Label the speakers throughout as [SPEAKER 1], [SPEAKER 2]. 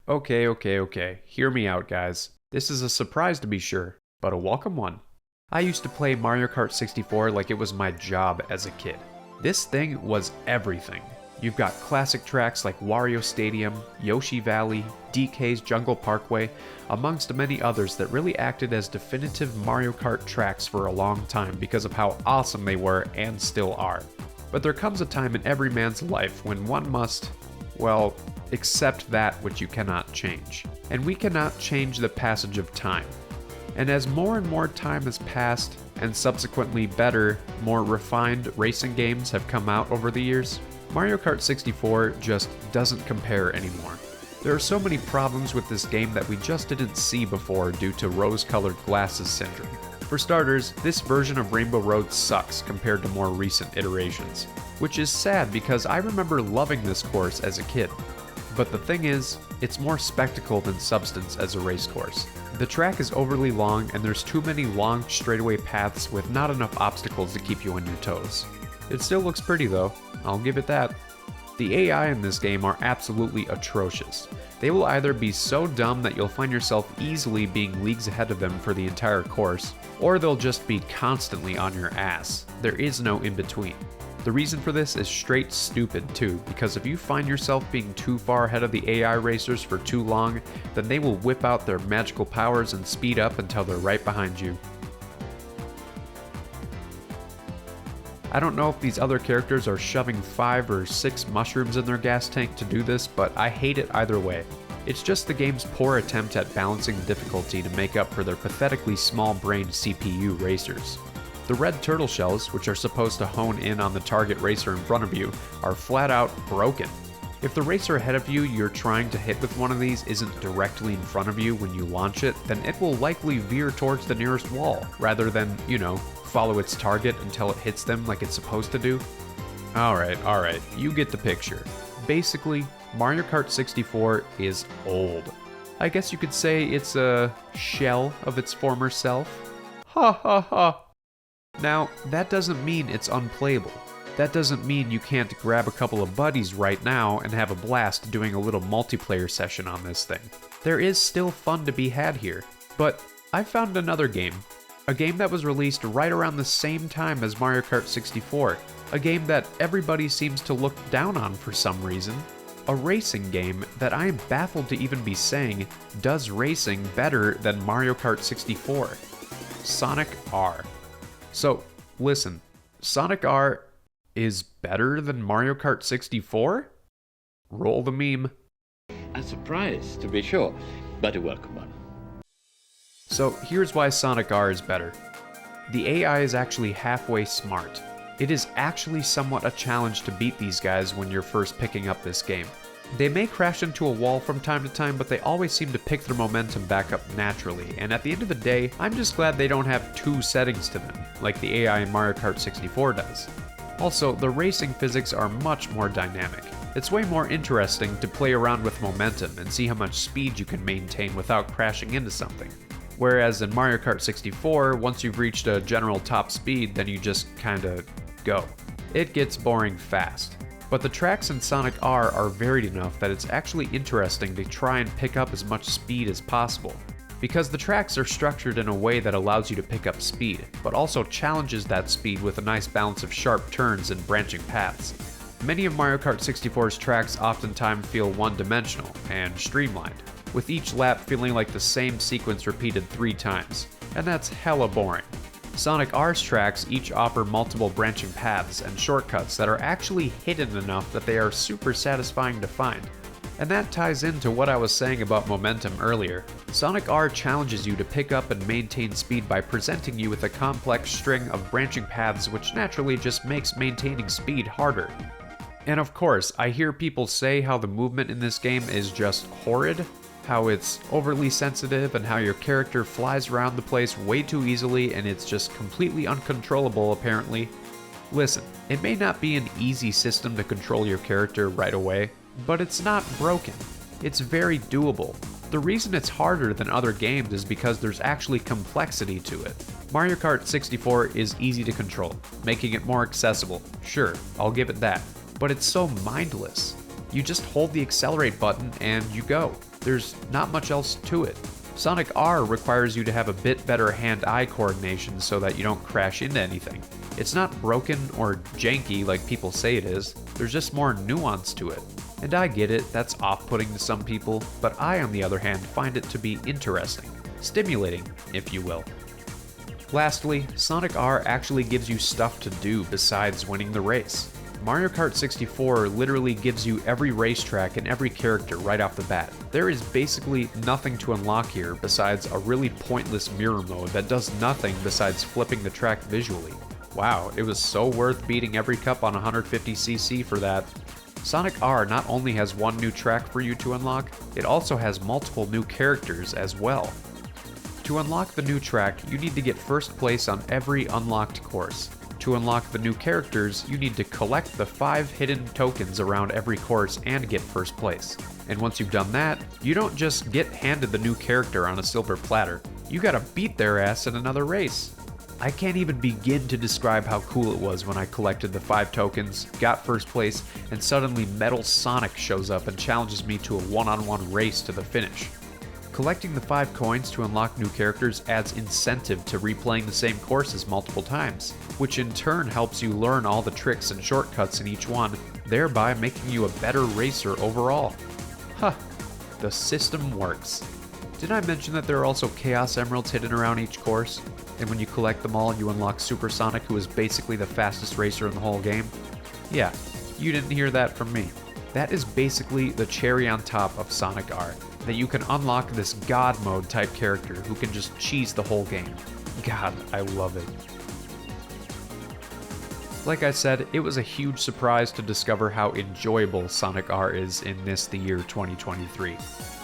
[SPEAKER 1] Okay. Hear me out, guys. This is a surprise to be sure, but a welcome one. I used to play Mario Kart 64 like it was my job as a kid. This thing was everything. You've got classic tracks like Wario Stadium, Yoshi Valley, DK's Jungle Parkway, amongst many others that really acted as definitive Mario Kart tracks for a long time because of how awesome they were and still are. But there comes a time in every man's life when one must, well, accept that which you cannot change. And we cannot change the passage of time. And as more and more time has passed, and subsequently better, more refined racing games have come out over the years, Mario Kart 64 just doesn't compare anymore. There are so many problems with this game that we just didn't see before due to rose-colored glasses syndrome. For starters, this version of Rainbow Road sucks compared to more recent iterations, which is sad because I remember loving this course as a kid. But the thing is, it's more spectacle than substance as a race course. The track is overly long and there's too many long straightaway paths with not enough obstacles to keep you on your toes. It still looks pretty though, I'll give it that. The AI in this game are absolutely atrocious. They will either be so dumb that you'll find yourself easily being leagues ahead of them for the entire course, or they'll just be constantly on your ass. There is no in between. The reason for this is straight stupid too, because if you find yourself being too far ahead of the AI racers for too long, then they will whip out their magical powers and speed up until they're right behind you. I don't know if these other characters are shoving 5 or 6 mushrooms in their gas tank to do this, but I hate it either way. It's just the game's poor attempt at balancing the difficulty to make up for their pathetically small-brained CPU racers. The red turtle shells, which are supposed to hone in on the target racer in front of you, are flat out broken. If the racer ahead of you you're trying to hit with one of these isn't directly in front of you when you launch it, then it will likely veer towards the nearest wall, rather than, follow its target until it hits them like it's supposed to do. Alright, you get the picture. Basically, Mario Kart 64 is old. I guess you could say it's a shell of its former self. Ha ha ha! Now, that doesn't mean it's unplayable. That doesn't mean you can't grab a couple of buddies right now and have a blast doing a little multiplayer session on this thing. There is still fun to be had here, but I found another game. A game that was released right around the same time as Mario Kart 64. A game that everybody seems to look down on for some reason. A racing game that I am baffled to even be saying does racing better than Mario Kart 64. Sonic R. So, listen, Sonic R is better than Mario Kart 64? Roll the meme.
[SPEAKER 2] A surprise, to be sure, but a welcome one.
[SPEAKER 1] So here's why Sonic R is better. The AI is actually halfway smart. It is actually somewhat a challenge to beat these guys when you're first picking up this game. They may crash into a wall from time to time, but they always seem to pick their momentum back up naturally, and at the end of the day, I'm just glad they don't have 2 settings to them, like the AI in Mario Kart 64 does. Also, the racing physics are much more dynamic. It's way more interesting to play around with momentum and see how much speed you can maintain without crashing into something. Whereas in Mario Kart 64, once you've reached a general top speed, then you just kinda go. It gets boring fast. But the tracks in Sonic R are varied enough that it's actually interesting to try and pick up as much speed as possible. Because the tracks are structured in a way that allows you to pick up speed, but also challenges that speed with a nice balance of sharp turns and branching paths. Many of Mario Kart 64's tracks oftentimes feel one-dimensional and streamlined, with each lap feeling like the same sequence repeated 3 times, and that's hella boring. Sonic R's tracks each offer multiple branching paths and shortcuts that are actually hidden enough that they are super satisfying to find. And that ties into what I was saying about momentum earlier. Sonic R challenges you to pick up and maintain speed by presenting you with a complex string of branching paths which naturally just makes maintaining speed harder. And of course, I hear people say how the movement in this game is just horrid, how it's overly sensitive, and how your character flies around the place way too easily and it's just completely uncontrollable apparently. Listen, it may not be an easy system to control your character right away, but it's not broken. It's very doable. The reason it's harder than other games is because there's actually complexity to it. Mario Kart 64 is easy to control, making it more accessible. Sure, I'll give it that. But it's so mindless. You just hold the accelerate button and you go. There's not much else to it. Sonic R requires you to have a bit better hand-eye coordination so that you don't crash into anything. It's not broken or janky like people say it is, there's just more nuance to it. And I get it, that's off-putting to some people, but I, on the other hand, find it to be interesting, stimulating, if you will. Lastly, Sonic R actually gives you stuff to do besides winning the race. Mario Kart 64 literally gives you every racetrack and every character right off the bat. There is basically nothing to unlock here besides a really pointless mirror mode that does nothing besides flipping the track visually. Wow, it was so worth beating every cup on 150cc for that. Sonic R not only has one new track for you to unlock, it also has multiple new characters as well. To unlock the new track, you need to get first place on every unlocked course. To unlock the new characters, you need to collect the 5 hidden tokens around every course and get first place. And once you've done that, you don't just get handed the new character on a silver platter, you gotta beat their ass in another race. I can't even begin to describe how cool it was when I collected the 5 tokens, got first place, and suddenly Metal Sonic shows up and challenges me to a one-on-one race to the finish. Collecting the 5 coins to unlock new characters adds incentive to replaying the same courses multiple times, which in turn helps you learn all the tricks and shortcuts in each one, thereby making you a better racer overall. Huh, the system works. Did I mention that there are also Chaos Emeralds hidden around each course? And when you collect them all, you unlock Super Sonic, who is basically the fastest racer in the whole game? Yeah, you didn't hear that from me. That is basically the cherry on top of Sonic R, that you can unlock this God mode type character who can just cheese the whole game. God, I love it. Like I said, it was a huge surprise to discover how enjoyable Sonic R is in the year 2023.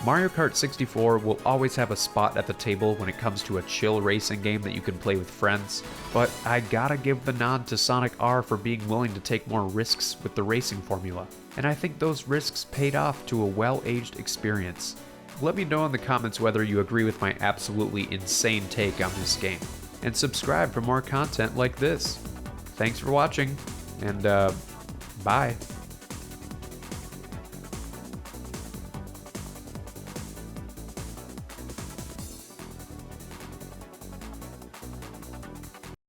[SPEAKER 1] Mario Kart 64 will always have a spot at the table when it comes to a chill racing game that you can play with friends, but I gotta give the nod to Sonic R for being willing to take more risks with the racing formula, and I think those risks paid off to a well-aged experience. Let me know in the comments whether you agree with my absolutely insane take on this game, and subscribe for more content like this. Thanks for watching, and bye.